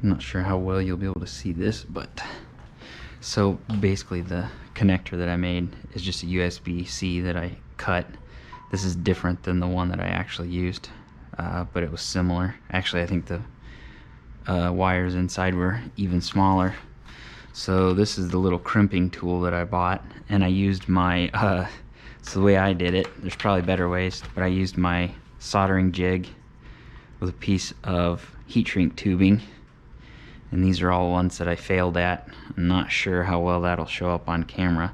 I'm not sure how well you'll be able to see this, but so basically the connector that I made is just a USB-C that I cut. This is different than the one that I actually used, but it was similar. Actually, I think the wires inside were even smaller. So this is the little crimping tool that I bought, and I used my so the way I did it, there's probably better ways, but I used my soldering jig with a piece of heat shrink tubing, and these are all ones that I failed at. I'm not sure how well that'll show up on camera,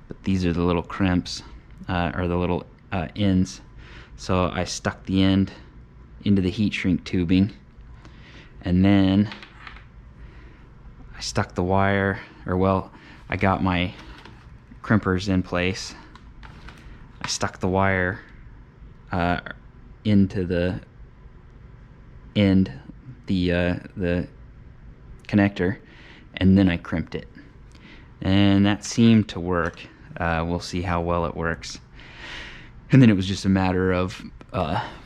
but these are the little crimps, or the little ends. So I stuck the end into the heat shrink tubing, and then I stuck the wire, or well, I got my crimpers in place. I stuck the wire into the end, the connector, and then I crimped it, and that seemed to work. We'll see how well it works. And then it was just a matter of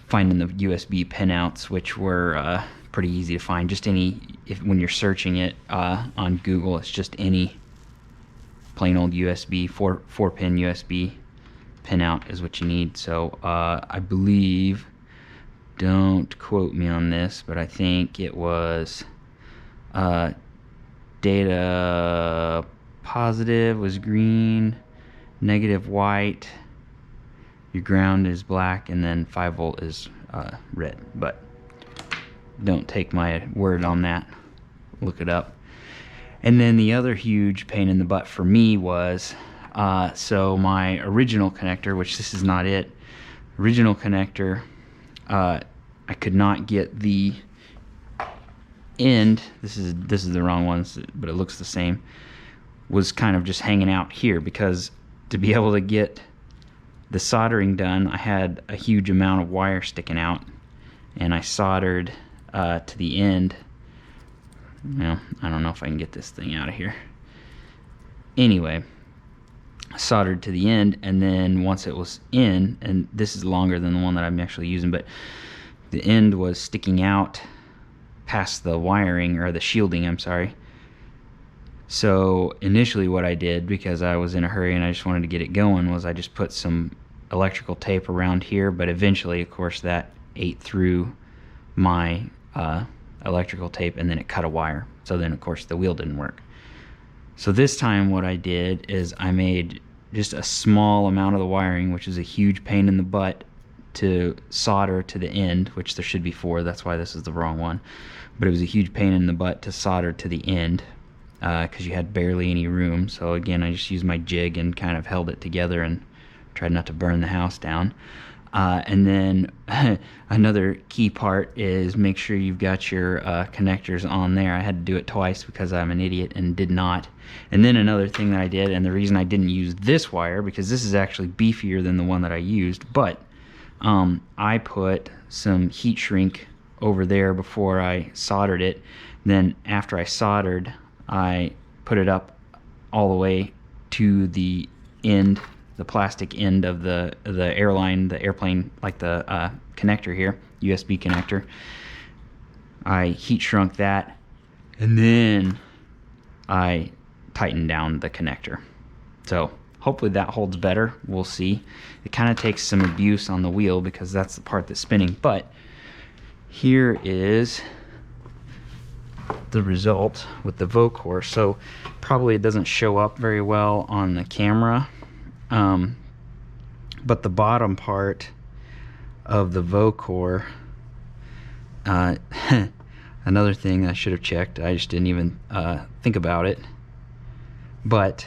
finding the USB pinouts, which were pretty easy to find. Just any, when you're searching it on Google, it's just any plain old USB, 4-pin USB pinout is what you need. So I believe, don't quote me on this, but I think it was data positive was green, negative white, your ground is black, and then 5-volt is red. But don't take my word on that, look it up. And then the other huge pain in the butt for me was so my original connector, which this is not it, original connector, I could not get the end, this is the wrong one, but it looks the same, was kind of just hanging out here, because to be able to get the soldering done, I had a huge amount of wire sticking out, and I soldered to the end. Well, I don't know if I can get this thing out of here. Anyway, I soldered to the end, and then once it was in, and this is longer than the one that I'm actually using, but the end was sticking out past the wiring, or the shielding, I'm sorry. So initially what I did, because I was in a hurry and I just wanted to get it going, was I just put some electrical tape around here, but eventually, of course, that ate through my electrical tape, and then it cut a wire. So then, of course, the wheel didn't work. So this time what I did is I made just a small amount of the wiring, which is a huge pain in the butt to solder to the end, which there should be 4, that's why this is the wrong one. But it was a huge pain in the butt to solder to the end, because you had barely any room. So again, I just used my jig and kind of held it together and tried not to burn the house down. And then another key part is make sure you've got your connectors on there. I had to do it twice because I'm an idiot and did not. And then another thing that I did, and the reason I didn't use this wire, because this is actually beefier than the one that I used, but I put some heat shrink over there before I soldered it. Then after I soldered, I put it up all the way to the end, the plastic end of the airline, the airplane, like the connector here, USB connector. I heat shrunk that, and then I tightened down the connector. So hopefully that holds better. We'll see. It kind of takes some abuse on the wheel because that's the part that's spinning, but here is the result with the Vocore. So probably it doesn't show up very well on the camera, but the bottom part of the Vocore, another thing I should have checked, I just didn't even think about it, but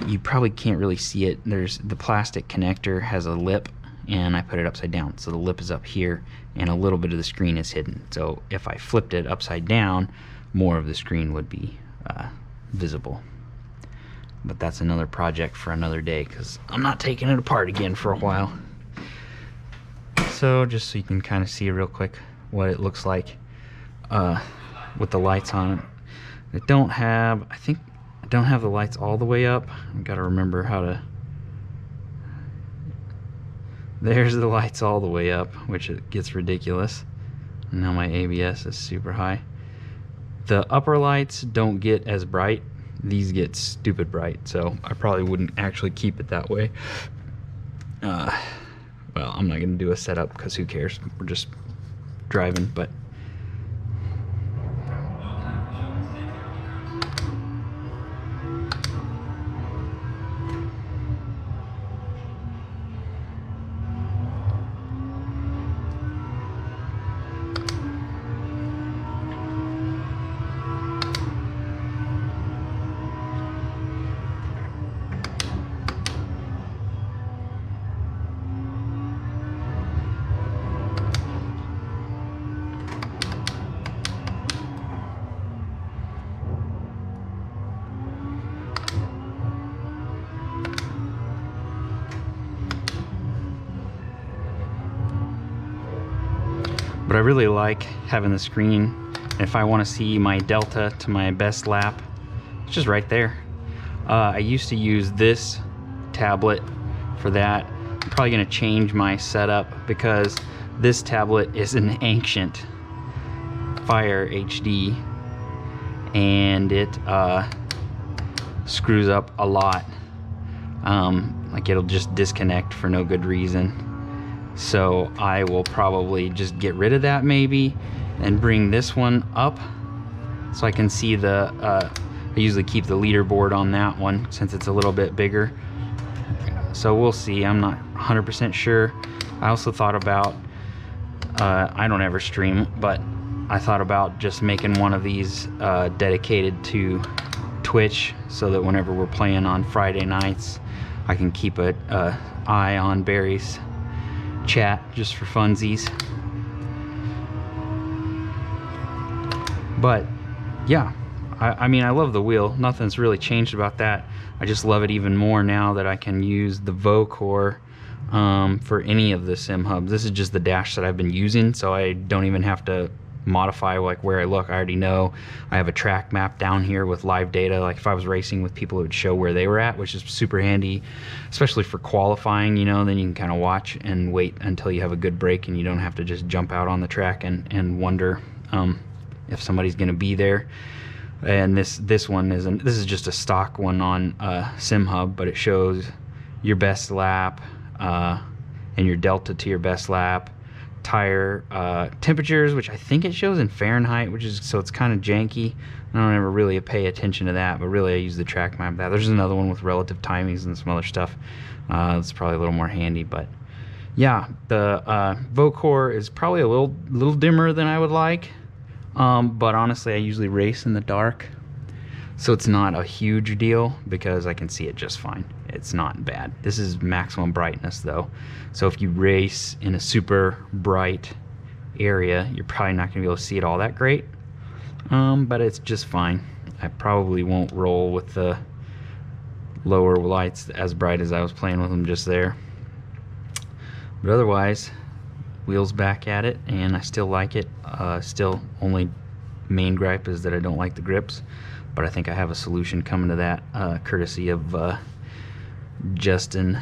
you probably can't really see it. There's the plastic connector has a lip, and I put it upside down, so the lip is up here and a little bit of the screen is hidden. So if I flipped it upside down, more of the screen would be visible. But that's another project for another day, because I'm not taking it apart again for a while. So just so you can kind of see real quick what it looks like with the lights on it. I think I don't have the lights all the way up. I've got to remember how to. There's the lights all the way up, which it gets ridiculous. Now my ABS is super high. The upper lights don't get as bright. These get stupid bright, so I probably wouldn't actually keep it that way. Well, I'm not gonna do a setup because who cares? We're just driving, but I really like having the screen. If I want to see my delta to my best lap, it's just right there. I used to use this tablet for that. I'm probably going to change my setup because this tablet is an ancient Fire HD and it screws up a lot. Like it'll just disconnect for no good reason. So I will probably just get rid of that maybe and bring this one up so I can see the I usually keep the leaderboard on that one since it's a little bit bigger. So we'll see. I'm not 100% sure. I also thought about I don't ever stream, but I thought about just making one of these dedicated to Twitch so that whenever we're playing on Friday nights I can keep an eye on Barry's chat just for funsies. But yeah, I mean I love the wheel. Nothing's really changed about that. I just love it even more now that I can use the Vocore for any of the sim hubs. This is just the dash that I've been using, so I don't even have to modify like where I look. I already know. I have a track map down here with live data. Like if I was racing with people, it would show where they were at, which is super handy, especially for qualifying, you know. Then you can kind of watch and wait until you have a good break and you don't have to just jump out on the track and wonder if somebody's going to be there. And this one isn't. This is just a stock one on simhub, but it shows your best lap and your delta to your best lap, tire temperatures, which I think it shows in Fahrenheit, which is, so it's kind of janky. I don't ever really pay attention to that, but really I use the track map. That there's another one with relative timings and some other stuff. It's probably a little more handy, but yeah, the Vocore is probably a little dimmer than I would like. But honestly, I usually race in the dark, so it's not a huge deal because I can see it just fine. It's not bad. This is maximum brightness though, so if you race in a super bright area, you're probably not going to be able to see it all that great, but it's just fine. I probably won't roll with the lower lights as bright as I was playing with them just there. But otherwise, wheels back at it, and I still like it. Still, only main gripe is that I don't like the grips, but I think I have a solution coming to that, courtesy of Justin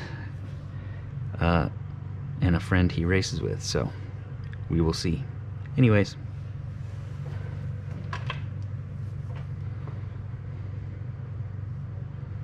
and a friend he races with, so we will see. Anyways,